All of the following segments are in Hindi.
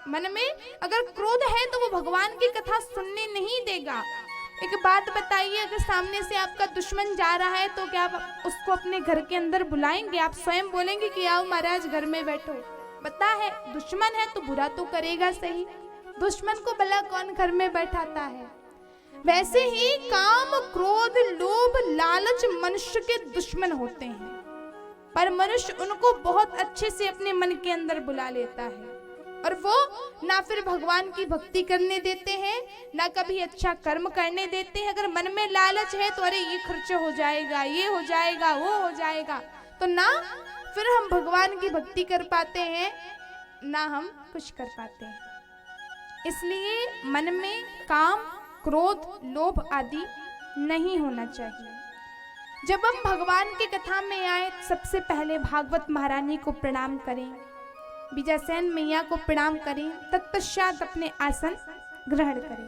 मन में अगर क्रोध है तो वो भगवान की कथा सुनने नहीं देगा। एक बात बताइए, अगर सामने से आपका दुश्मन जा रहा है तो क्या आप उसको अपने घर के अंदर बुलाएंगे? आप स्वयं बोलेंगे कि आओ महाराज घर में बैठो? पता है दुश्मन है तो बुरा तो करेगा सही, दुश्मन को भला कौन घर में बैठाता है। वैसे ही काम, क्रोध, लोभ, लालच मनुष्य के दुश्मन होते हैं, पर मनुष्य उनको बहुत अच्छे से अपने मन के अंदर बुला लेता है और वो ना फिर भगवान की भक्ति करने देते हैं, ना कभी अच्छा कर्म करने देते हैं। अगर मन में लालच है तो अरे ये खर्च हो जाएगा, ये हो जाएगा, वो हो जाएगा, तो ना फिर हम भगवान की भक्ति कर पाते हैं, ना हम कुछ कर पाते हैं। इसलिए मन में काम, क्रोध, लोभ आदि नहीं होना चाहिए। जब हम भगवान की कथा में आए, सबसे पहले भागवत महारानी को प्रणाम करें, बीजासेन मैया को प्रणाम करें, तत्पश्चात अपने आसन ग्रहण करें।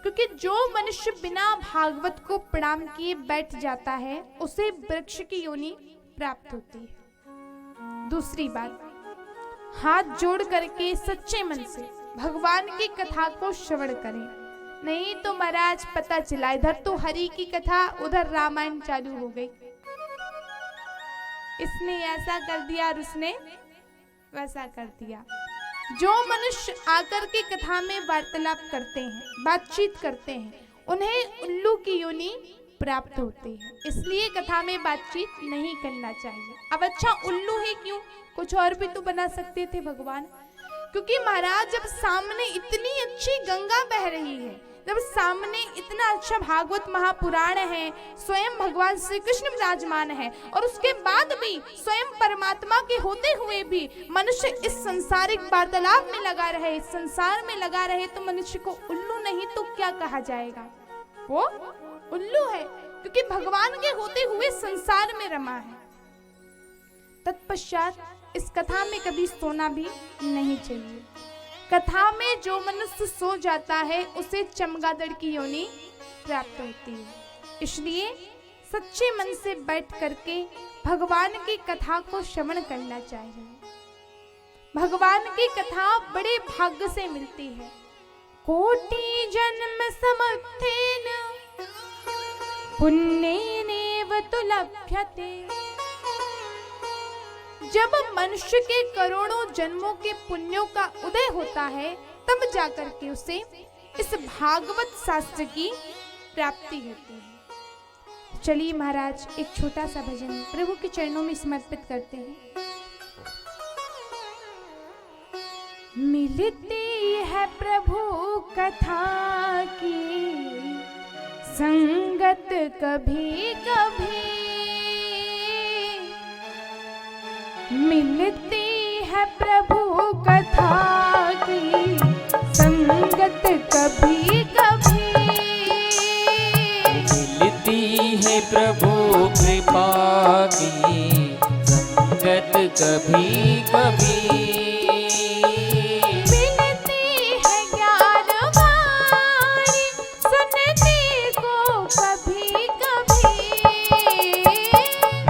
क्योंकि जो मनुष्य बिना भागवत को प्रणाम किए बैठ जाता है उसे वृक्ष की योनि प्राप्त होती है। दूसरी बात, हाथ जोड़ करके सच्चे मन से भगवान की कथा को श्रवण करें। नहीं तो महाराज पता चला इधर तो हरि की कथा, उधर रामायण चालू हो गई, इसने ऐसा कर दिया और उसने वैसा कर दिया। जो मनुष्य आकर के कथा में वार्तालाप करते हैं, बातचीत करते हैं, उन्हें उल्लू की योनि प्राप्त होती है। इसलिए कथा में बातचीत नहीं करना चाहिए। अब अच्छा उल्लू ही क्यों, कुछ और भी तो बना सकते थे भगवान। क्योंकि महाराज जब सामने इतनी अच्छी गंगा बह रही है, जब सामने इतना अच्छा भागवत महापुराण है, स्वयं भगवान श्री कृष्ण विराजमान है, और उसके बाद भी स्वयं परमात्मा के होते हुए भी मनुष्य इस संसारिक वार्तालाप में लगा रहे, इस संसार में लगा रहे, तो मनुष्य को उल्लू नहीं तो क्या कहा जाएगा? वो उल्लू है, क्योंकि भगवान के होते हुए संसार में रमा है। तत्पश्चात इस कथा में कभी सोना भी नहीं चाहिए। कथा में जो मनुष्य सो जाता है उसे चमगादड़ की योनि प्राप्त होती है। इसलिए सच्चे मन से बैठ करके भगवान की कथा को श्रवण करना चाहिए। भगवान की कथा बड़े भाग्य से मिलती है। कोटि जन्म समुत्थेन पुण्येनेव तु लभ्यते। जब मनुष्य के करोड़ों जन्मों के पुण्यों का उदय होता है तब जाकर के उसे इस भागवत शास्त्र की प्राप्ति होती है। चलिए महाराज एक छोटा सा भजन प्रभु के चरणों में समर्पित करते हैं। मिलती है प्रभु कथा की संगत कभी कभी, मिलती है प्रभु कथा की संगत कभी कभी, मिलती है प्रभु कृपा की संगत कभी कभी, मिलती है ज्ञान वाणी सुनने को कभी कभी,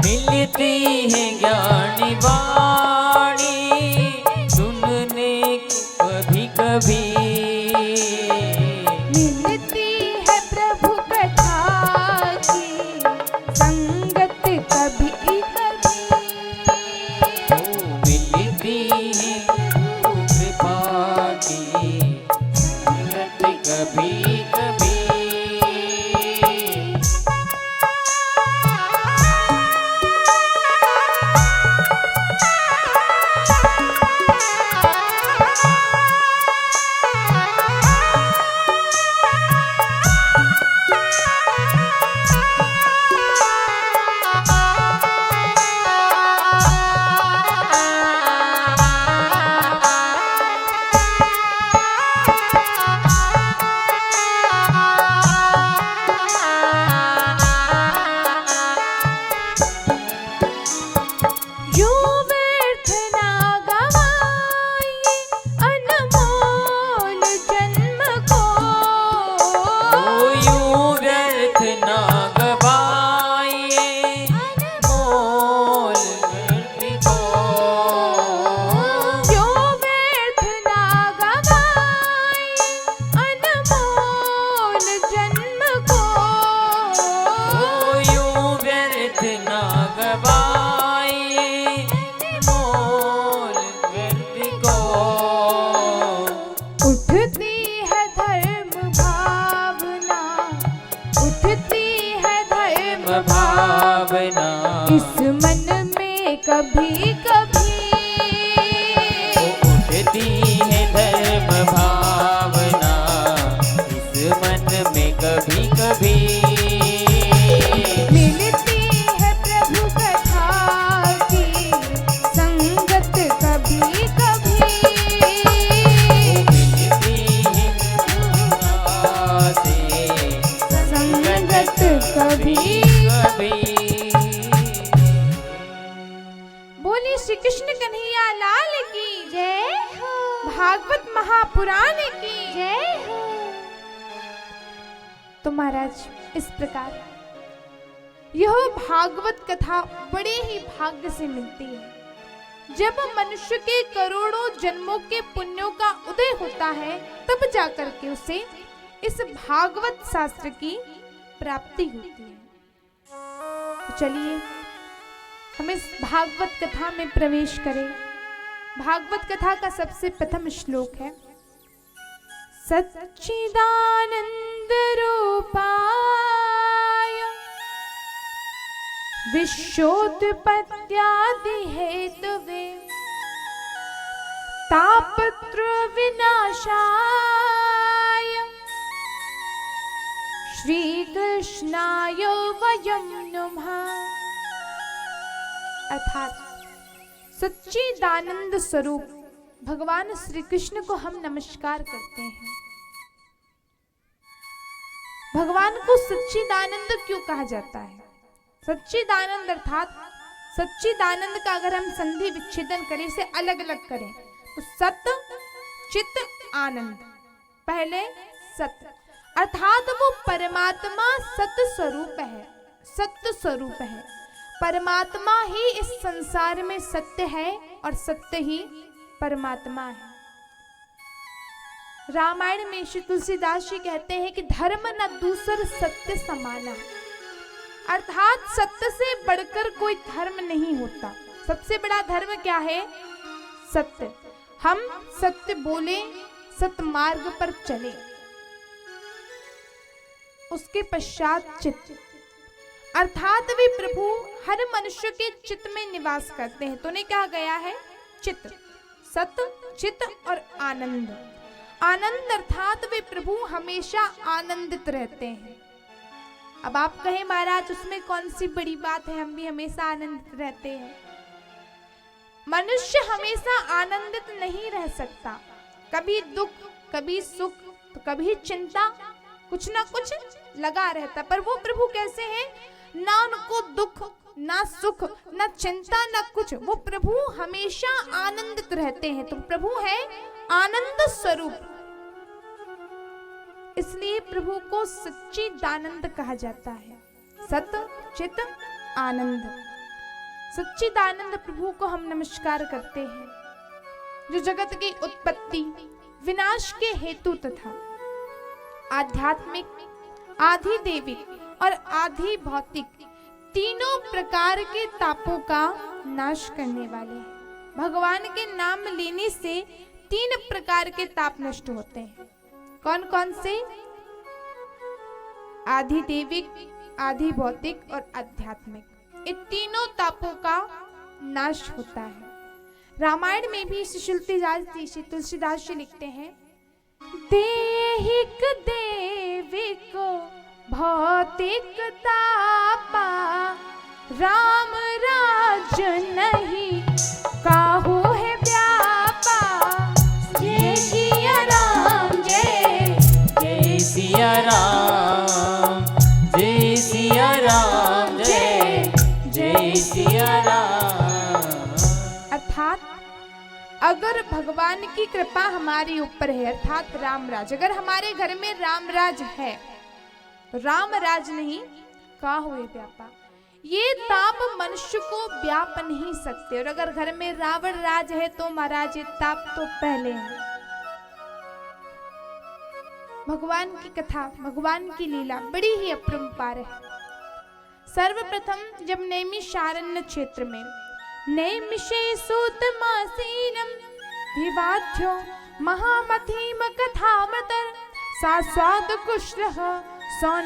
मिलती है ज्ञानी वाणी सुनने को कभी कभी, मिलती है प्रभु कथा की संगत कभी कभी, मिलती है प्रभु कृपा की संगत कभी कभी। इस मन में कभी कभी उठती है धर्म भावना, इस मन में कभी कभी मिलती है प्रभु कथा की संगत कभी कभी। मिलती है कथा से संगत कभी कभी। बोली श्री कृष्ण कन्हैया लाल की जय हो, भागवत महापुराण की जय हो। तो महाराज इस प्रकार यह भागवत कथा बड़े ही भाग्य से मिलती है। जब मनुष्य के करोड़ों जन्मों के पुण्यों का उदय होता है तब जाकर के उसे इस भागवत शास्त्र की प्राप्ति होती है। तो चलिए हम इस भागवत कथा में प्रवेश करें। भागवत कथा का सबसे प्रथम श्लोक है, सच्चिदानंद रूपाय विश्वोत्पत्त्यादि हेतवे तापत्र विनाशाय श्री कृष्णाय वयं नमः। अर्थात सच्चिदानंद स्वरूप भगवान श्री कृष्ण को हम नमस्कार करते हैं। भगवान को सच्चिदानंद क्यों कहा जाता है? सच्चिदानंद अर्थात सच्चिदानंद का अगर हम संधि विच्छेदन करें, से अलग अलग करें तो सत चित आनंद, पहले सत अर्थात वो परमात्मा सत्य स्वरूप है, सत्य स्वरूप है। परमात्मा ही इस संसार में सत्य है और सत्य ही परमात्मा है। रामायण में श्री तुलसीदास जी कहते हैं कि धर्म न दूसर सत्य समाना, अर्थात सत्य से बढ़कर कोई धर्म नहीं होता। सबसे बड़ा धर्म क्या है? सत्य। हम सत्य बोले, सत्य मार्ग पर चले, उसके पश्चात चित्त, अर्थात वे प्रभु हर मनुष्य के चित्त में निवास करते हैं। तो ने कहा गया है चित्त, सत्य, चित्त और आनंद। आनंद अर्थात वे प्रभु हमेशा आनंदित रहते हैं। अब आप कहें महाराज उसमें कौन सी बड़ी बात है, हम भी हमेशा आनंदित रहते हैं। मनुष्य हमेशा आनंदित नहीं रह सकता, कभी दुख, कभी सुख, तो कभी चिंता, कुछ ना कुछ लगा रहता। पर वो प्रभु कैसे हैं? ना उनको दुख, ना सुख, ना चिंता, ना कुछ, वो प्रभु हमेशा आनंदित रहते हैं। तो प्रभु है आनंद स्वरूप, इसलिए प्रभु को सच्चिदानंद कहा जाता है। सत चित आनंद, सच्चिदानंद प्रभु को हम नमस्कार करते हैं, जो जगत की उत्पत्ति विनाश के हेतु तथा आध्यात्मिक, आधि दैविक और आधि भौतिक तीनों प्रकार के तापों का नाश करने वाले हैं। भगवान के नाम लेने से 3 प्रकार के ताप नष्ट होते हैं। कौन कौन से? आधि दैविक, आधि भौतिक और आध्यात्मिक। इन तीनों तापों का नाश होता है। रामायण में भी श्री तुलसीदास जी लिखते हैं, देहिक देविक भौतिक तापा राम राज नहीं काहू है व्यापा। जय सिया राम, जय सिया राम, जय सिया राम, जय सिया राम। अर्थात अगर भगवान की कृपा हमारे ऊपर है, अर्थात रामराज, अगर हमारे घर में रामराज है तो रामराज नहीं का हुए व्यापा, ये ताप मनुष्य को व्याप नहीं सकते। और अगर घर में रावण राज है तो महाराज ये ताप तो पहले है। भगवान की कथा, भगवान की लीला बड़ी ही अपरंपार है। सर्वप्रथम जब नैमिषारण्य क्षेत्र में नैमिषे सूतमासीनम विवाद्यो महामथीम कथामृत सास्वाद कुशलः सौन